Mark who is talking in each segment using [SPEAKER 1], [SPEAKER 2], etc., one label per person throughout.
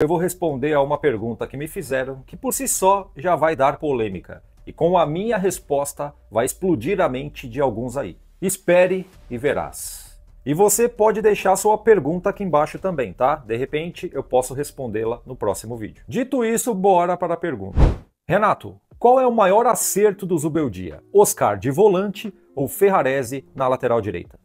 [SPEAKER 1] Eu vou responder a uma pergunta que me fizeram, que por si só já vai dar polêmica. E com a minha resposta vai explodir a mente de alguns aí. Espere e verás. E você pode deixar sua pergunta aqui embaixo também, tá? De repente eu posso respondê-la no próximo vídeo. Dito isso, bora para a pergunta. Renato, qual é o maior acerto do Zubeldia? Oscar de volante ou Ferrarese na lateral direita?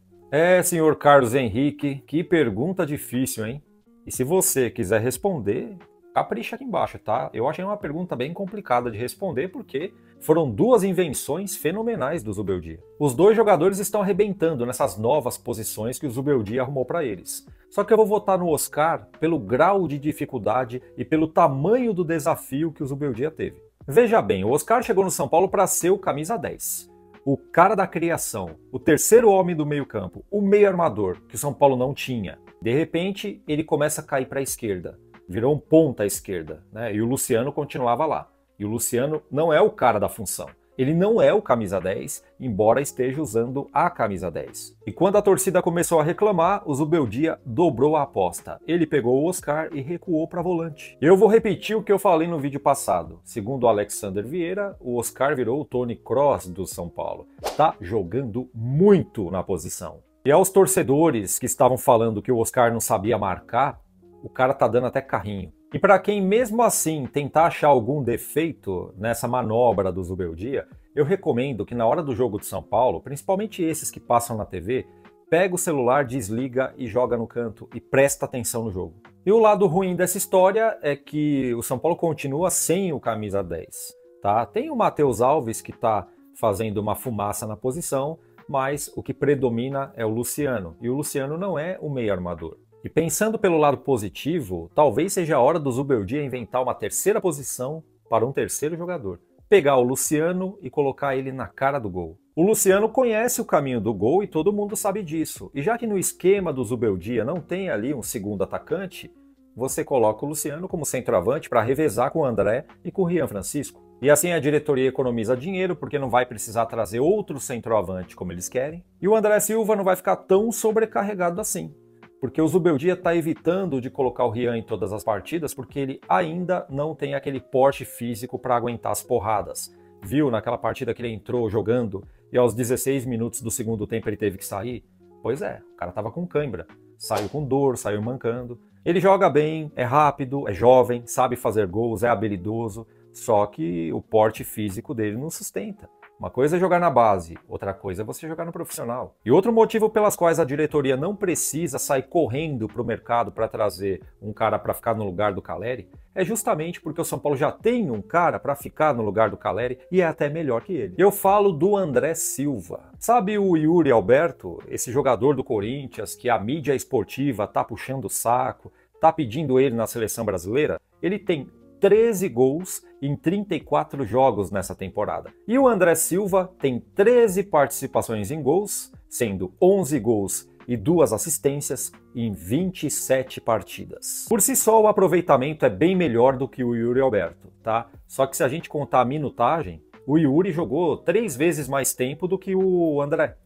[SPEAKER 1] Senhor Carlos Henrique, que pergunta difícil, hein? E se você quiser responder, capricha aqui embaixo, tá? Eu achei uma pergunta bem complicada de responder porque foram duas invenções fenomenais do Zubeldia. Os dois jogadores estão arrebentando nessas novas posições que o Zubeldia arrumou para eles. Só que eu vou votar no Oscar pelo grau de dificuldade e pelo tamanho do desafio que o Zubeldia teve. Veja bem, o Oscar chegou no São Paulo para ser o camisa 10. O cara da criação, o terceiro homem do meio-campo, o meio armador, que o São Paulo não tinha. De repente, ele começa a cair para a esquerda, virou um ponta à esquerda, né? E o Luciano continuava lá. E o Luciano não é o cara da função. Ele não é o camisa 10, embora esteja usando a camisa 10. E quando a torcida começou a reclamar, o Zubeldia dobrou a aposta. Ele pegou o Oscar e recuou para volante. Eu vou repetir o que eu falei no vídeo passado. Segundo o Alexander Vieira, o Oscar virou o Toni Kroos do São Paulo. Tá jogando muito na posição. E aos torcedores que estavam falando que o Oscar não sabia marcar, o cara tá dando até carrinho. E para quem mesmo assim tentar achar algum defeito nessa manobra do Zubeldia, eu recomendo que na hora do jogo de São Paulo, principalmente esses que passam na TV, pega o celular, desliga e joga no canto e presta atenção no jogo. E o lado ruim dessa história é que o São Paulo continua sem o camisa 10. Tá? Tem o Matheus Alves que está fazendo uma fumaça na posição, mas o que predomina é o Luciano. E o Luciano não é o meio armador. E pensando pelo lado positivo, talvez seja a hora do Zubeldia inventar uma terceira posição para um terceiro jogador. Pegar o Luciano e colocar ele na cara do gol. O Luciano conhece o caminho do gol e todo mundo sabe disso. E já que no esquema do Zubeldia não tem ali um segundo atacante, você coloca o Luciano como centroavante para revezar com o André e com o Rian Francisco. E assim a diretoria economiza dinheiro porque não vai precisar trazer outro centroavante como eles querem. E o André Silva não vai ficar tão sobrecarregado assim. Porque o Zubeldia está evitando de colocar o Rian em todas as partidas porque ele ainda não tem aquele porte físico para aguentar as porradas. Viu naquela partida que ele entrou jogando e aos 16 minutos do segundo tempo ele teve que sair? Pois é, o cara estava com cãibra. Saiu com dor, saiu mancando. Ele joga bem, é rápido, é jovem, sabe fazer gols, é habilidoso, só que o porte físico dele não sustenta. Uma coisa é jogar na base, outra coisa é você jogar no profissional. E outro motivo pelas quais a diretoria não precisa sair correndo para o mercado para trazer um cara para ficar no lugar do Caleri é justamente porque o São Paulo já tem um cara para ficar no lugar do Caleri e é até melhor que ele. Eu falo do André Silva. Sabe o Yuri Alberto, esse jogador do Corinthians que a mídia esportiva tá puxando o saco, tá pedindo ele na seleção brasileira? Ele tem 13 gols em 34 jogos nessa temporada. E o André Silva tem 13 participações em gols, sendo 11 gols e 2 assistências em 27 partidas. Por si só, o aproveitamento é bem melhor do que o Yuri Alberto, tá? Só que se a gente contar a minutagem, o Yuri jogou 3 vezes mais tempo do que o André.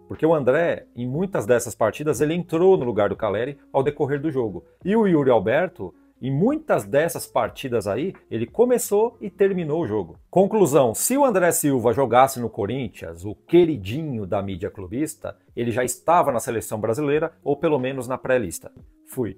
[SPEAKER 1] Porque o André, em muitas dessas partidas, ele entrou no lugar do Caleri ao decorrer do jogo. E o Yuri Alberto, em muitas dessas partidas aí, ele começou e terminou o jogo. Conclusão, se o André Silva jogasse no Corinthians, o queridinho da mídia clubista, ele já estava na seleção brasileira ou pelo menos na pré-lista. Fui.